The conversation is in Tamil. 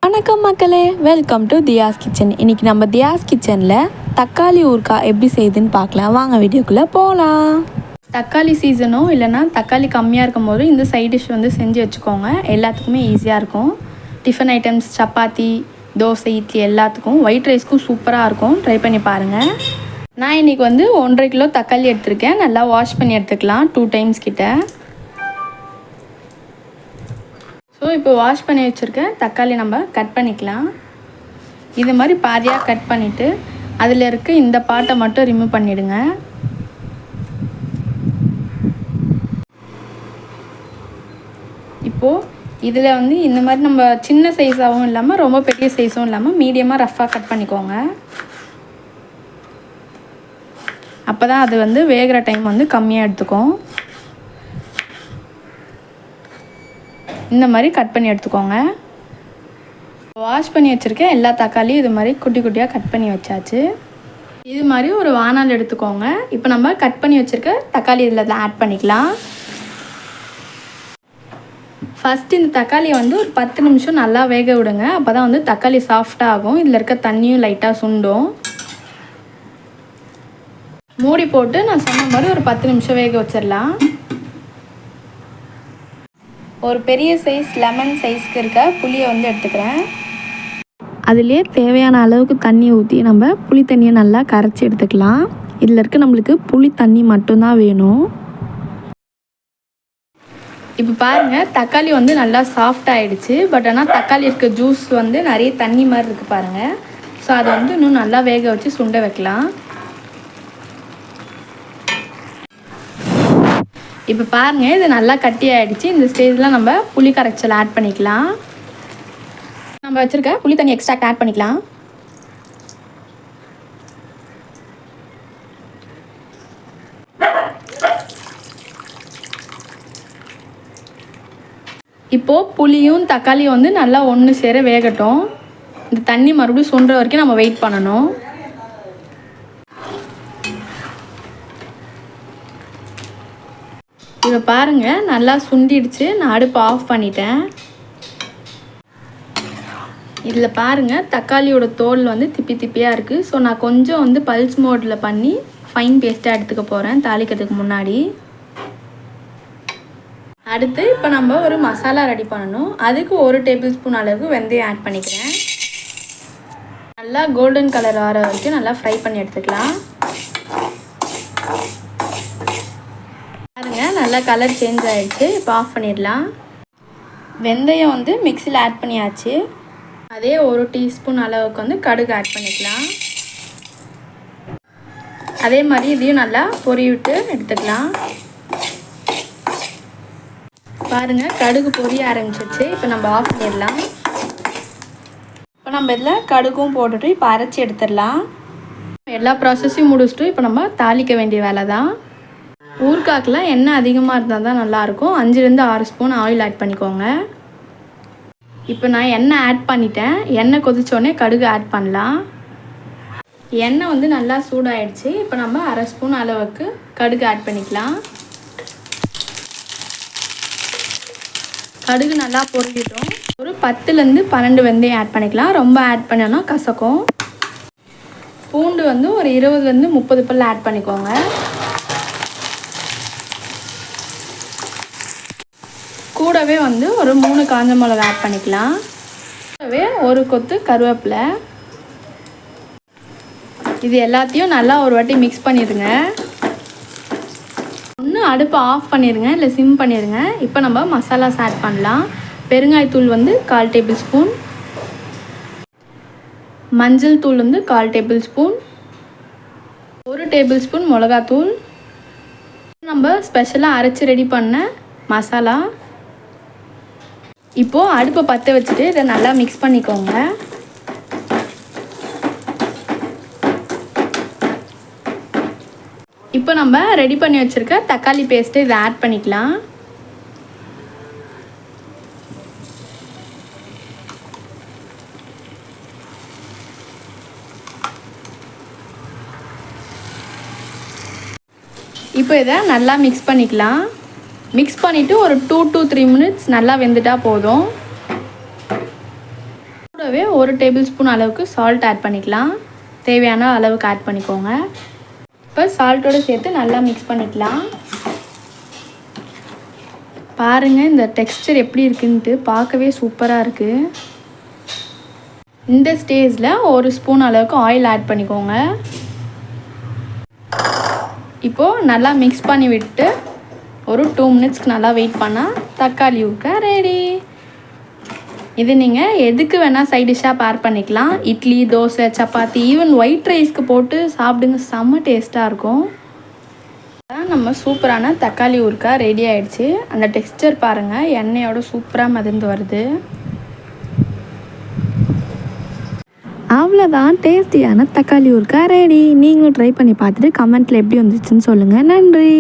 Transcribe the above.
வணக்கம் மக்களே, வெல்கம் டு தியாஸ் கிச்சன். இன்றைக்கி நம்ம தியாஸ் கிச்சனில் தக்காளி ஊறுகாய் எப்படி செய்யுதுன்னு பார்க்கலாம். வாங்க வீடியோக்குள்ளே போகலாம். தக்காளி சீசனோ இல்லைனா தக்காளி கம்மியாக இருக்கும் போது இந்த சைட் டிஷ் வந்து செஞ்சு வச்சுக்கோங்க. எல்லாத்துக்குமே ஈஸியாக இருக்கும். டிஃபன் ஐட்டம்ஸ், சப்பாத்தி, தோசை, இட்லி எல்லாத்துக்கும், ஒயிட் ரைஸ்க்கும் சூப்பராக இருக்கும். ட்ரை பண்ணி பாருங்கள். நான் இன்றைக்கி வந்து 1.5 கிலோ தக்காளி எடுத்திருக்கேன். நல்லா வாஷ் பண்ணி எடுத்துக்கலாம் 2 டைம்ஸ் கிட்ட. ஸோ இப்போ வாஷ் பண்ணி வச்சுருக்கேன் தக்காளி நம்ம கட் பண்ணிக்கலாம். இது மாதிரி பாதியாக கட் பண்ணிவிட்டு அதில் இருக்க இந்த பாட்டை மட்டும் ரிமூவ் பண்ணிவிடுங்க. இப்போது இதில் வந்து இந்த மாதிரி நம்ம சின்ன சைஸாகவும் இல்லாமல் ரொம்ப பெரிய சைஸும் இல்லாமல் மீடியமாக ரஃப்பாக கட் பண்ணிக்கோங்க. அப்போ தான் அது வந்து வேகிற டைம் வந்து கம்மியாக எடுத்துக்கும். இந்த மாதிரி கட் பண்ணி எடுத்துக்கோங்க. வாஷ் பண்ணி வச்சுருக்கேன் எல்லா தக்காளியும் இது மாதிரி குட்டி குட்டியாக கட் பண்ணி வச்சாச்சு. இது மாதிரி ஒரு வானல் எடுத்துக்கோங்க. இப்போ நம்ம கட் பண்ணி வச்சுருக்க தக்காளி இதில் ஆட் பண்ணிக்கலாம். ஃபஸ்ட்டு இந்த தக்காளியை வந்து ஒரு 10 நிமிஷம் நல்லா வேக விடுங்க. அப்போ தான் வந்து தக்காளி சாஃப்டாக ஆகும். இதில் இருக்க தண்ணியும் லைட்டாக சுண்டும். மூடி போட்டு நான் சொன்ன மாதிரி ஒரு 10 நிமிஷம் வேக வச்சிடலாம். ஒரு பெரிய சைஸ் லெமன் சைஸ்க்கு இருக்க புளியை வந்து எடுத்துக்கிறேன். அதிலே தேவையான அளவுக்கு தண்ணி ஊற்றி நம்ம புளி தண்ணியை நல்லா கரைச்சி எடுத்துக்கலாம். இதில் இருக்க நம்மளுக்கு புளி தண்ணி மட்டும்தான் வேணும். இப்போ பாருங்கள், தக்காளி வந்து நல்லா சாஃப்ட் ஆகிடுச்சு. பட் ஆனால் தக்காளி இருக்க ஜூஸ் வந்து நிறைய தண்ணி மாதிரி இருக்குது பாருங்கள். ஸோ அதை வந்து இன்னும் நல்லா வேக வச்சு சுண்ட வைக்கலாம். இப்போ பாருங்கள், இது நல்லா கட்டி ஆகிடுச்சு. இந்த ஸ்டேஜில் நம்ம புளி கரைச்சல் ஆட் பண்ணிக்கலாம். நம்ம வச்சுருக்க புளி தண்ணி எக்ஸ்ட்ராக்ட் ஆட் பண்ணிக்கலாம். இப்போது புளியும் தக்காளியும் வந்து நல்லா ஒன்று சேர வேகட்டும். இந்த தண்ணி மறுபடியும் சுண்டுற வரைக்கும் நம்ம வெயிட் பண்ணணும். இதை பாருங்கள், நல்லா சுண்டிடுச்சு. நான் அடுப்பு ஆஃப் பண்ணிட்டேன். இதில் பாருங்கள், தக்காளியோட தோல் வந்து திப்பி திப்பியாக இருக்குது. ஸோ நான் கொஞ்சம் வந்து பல்ஸ் மோடில் பண்ணி ஃபைன் பேஸ்ட்டாக எடுத்துக்க போகிறேன் தாளிக்கிறதுக்கு முன்னாடி. அடுத்து இப்போ நம்ம ஒரு மசாலா ரெடி பண்ணணும். அதுக்கு 1 டேபிள் ஸ்பூன் அளவுக்கு வெந்தயம் ஆட் பண்ணிக்கிறேன். நல்லா கோல்டன் கலர் வர வரைக்கும் நல்லா ஃப்ரை பண்ணி எடுத்துக்கலாம். பாருங்கள், நல்லா கலர் சேஞ்ச் ஆகிடுச்சு. இப்போ ஆஃப் பண்ணிடலாம். வெந்தயம் வந்து மிக்சியில் ஆட் பண்ணியாச்சு. அதே 1 டீஸ்பூன் அளவுக்கு வந்து கடுகு ஆட் பண்ணிக்கலாம். அதே மாதிரி இதையும் நல்லா பொரி விட்டு எடுத்துக்கலாம். பாருங்கள், கடுகு பொரிய ஆரம்பிச்சிச்சு. இப்போ நம்ம ஆஃப் பண்ணிடலாம். இப்போ நம்ம இதில் கடுகும் போட்டுட்டு இப்போ அரைச்சி எடுத்துடலாம். எல்லா ப்ராசஸையும் முடிச்சுட்டு இப்போ நம்ம தாளிக்க வேண்டிய வேலை தான். ஊறுகாய்க்குலாம் எண்ணெய் அதிகமாக இருந்தால் தான் நல்லாயிருக்கும். 5லேருந்து 6 ஸ்பூன் ஆயில் ஆட் பண்ணிக்கோங்க. இப்போ நான் எண்ணெய் ஆட் பண்ணிட்டேன். எண்ணெய் கொதிச்சோடனே கடுகு ஆட் பண்ணலாம். எண்ணெய் வந்து நல்லா சூடாகிடுச்சு. இப்போ நம்ம 1/2 ஸ்பூன் அளவுக்கு கடுகு ஆட் பண்ணிக்கலாம். கடுகு நல்லா பொரிக்கிட்டோம். ஒரு 10லேருந்து 12 வெந்தயம் ஆட் பண்ணிக்கலாம். ரொம்ப ஆட் பண்ணோன்னா கசக்கும். பூண்டு வந்து ஒரு 20லேருந்து 30 பல் ஆட் பண்ணிக்கோங்க. கூடவே வந்து ஒரு 3 காஞ்ச மிளகா ஆட் பண்ணிக்கலாம். கூடவே ஒரு கொத்து கருவேப்பிலை. இது எல்லாத்தையும் நல்லா ஒரு வாட்டி மிக்ஸ் பண்ணிடுங்க. ஒன்று அடுப்பை ஆஃப் பண்ணிடுங்க, இல்லை சிம் பண்ணிடுங்க. இப்போ நம்ம மசாலாஸ் ஆட் பண்ணலாம். பெருங்காயத்தூள் வந்து 1/4 டேபிள் ஸ்பூன், மஞ்சள் தூள் வந்து 1/4 டேபிள் ஸ்பூன், 1 டேபிள் ஸ்பூன் மிளகாத்தூள், நம்ம ஸ்பெஷலாக அரைச்சி ரெடி பண்ண மசாலா. இப்போது அடுப்பை பற்ற வச்சுட்டு இதை நல்லா மிக்ஸ் பண்ணிக்கோங்க. இப்போ நம்ம ரெடி பண்ணி வச்சுருக்க தக்காளி பேஸ்ட்டு இதை ஆட் பண்ணிக்கலாம். இப்போ இதை நல்லா மிக்ஸ் பண்ணிக்கலாம். மிக்ஸ் பண்ணிவிட்டு ஒரு 2 to 3 மினிட்ஸ் நல்லா வெந்துட்டால் போதும். கூடவே 1 டேபிள் ஸ்பூன் அளவுக்கு சால்ட் ஆட் பண்ணிக்கலாம். தேவையான அளவுக்கு ஆட் பண்ணிக்கோங்க. இப்போ சால்ட்டோடு சேர்த்து நல்லா மிக்ஸ் பண்ணிக்கலாம். பாருங்கள் இந்த டெக்ஸ்சர் எப்படி இருக்குன்ட்டு பார்க்கவே சூப்பராக இருக்குது. இந்த ஸ்டேஜில் 1 ஸ்பூன் அளவுக்கு ஆயில் ஆட் பண்ணிக்கோங்க. இப்போது நல்லா மிக்ஸ் பண்ணி விட்டு ஒரு 2 மினிட்ஸ்க்கு நல்லா வெயிட் பண்ணால் தக்காளி ஊறுகாய் ரெடி. இது நீங்கள் எதுக்கு வேணால் சைட் டிஷ்ஷாக பேர் பண்ணிக்கலாம். இட்லி, தோசை, சப்பாத்தி, ஈவன் ஒயிட் ரைஸ்க்கு போட்டு சாப்பிடுங்க, செம்ம டேஸ்ட்டாக இருக்கும். நம்ம சூப்பரான தக்காளி ஊறுகாய் ரெடி ஆகிடுச்சு. அந்த டெக்ஸ்சர் பாருங்கள், எண்ணெயோட சூப்பராக மிதந்து வருது. அவ்வளோதான், டேஸ்டியான தக்காளி ஊறுகாய் ரெடி. நீங்களும் ட்ரை பண்ணி பார்த்துட்டு கமெண்ட்டில் எப்படி வந்துச்சுன்னு சொல்லுங்கள். நன்றி.